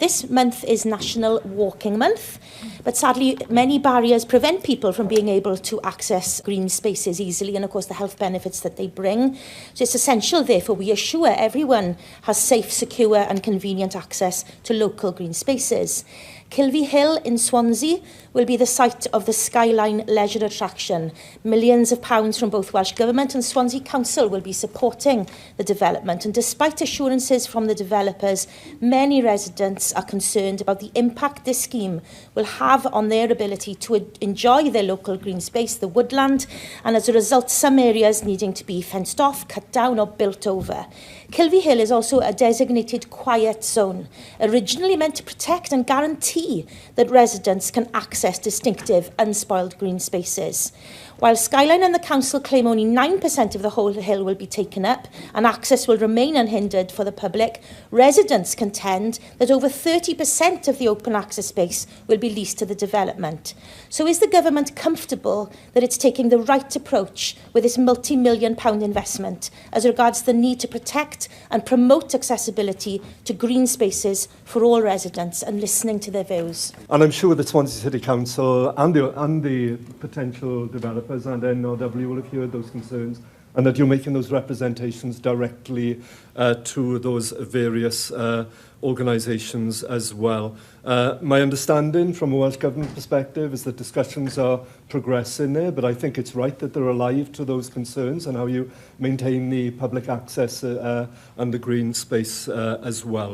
This month is National Walking Month, but sadly many barriers prevent people from being able to access green spaces easily, and of course the health benefits that they bring. So it's essential therefore we assure everyone has safe, secure and convenient access to local green spaces. Kilvey Hill in Swansea will be the site of the Skyline leisure attraction. Millions of pounds from both Welsh Government and Swansea Council will be supporting the development, and despite assurances from the developers, many residents are concerned about the impact this scheme will have on their ability to enjoy their local green space, the woodland, and as a result some areas needing to be fenced off, cut down or built over. Kilvey Hill is also a designated quiet zone, originally meant to protect and guarantee that residents can access distinctive, unspoiled green spaces. While Skyline and the Council claim only 9% of the whole hill will be taken up and access will remain unhindered for the public, residents contend that over 30% of the open access space will be leased to the development. So is the government comfortable that it's taking the right approach with this multi-million-pound investment as regards the need to protect and promote accessibility to green spaces for all residents, and listening to their views? And I'm sure that Swansea City Council and the potential developers and NRW will have heard those concerns, and that you're making those representations directly to those various organisations as well. My understanding from a Welsh Government perspective is that discussions are progressing there, but I think it's right that they're alive to those concerns and how you maintain the public access and the green space as well.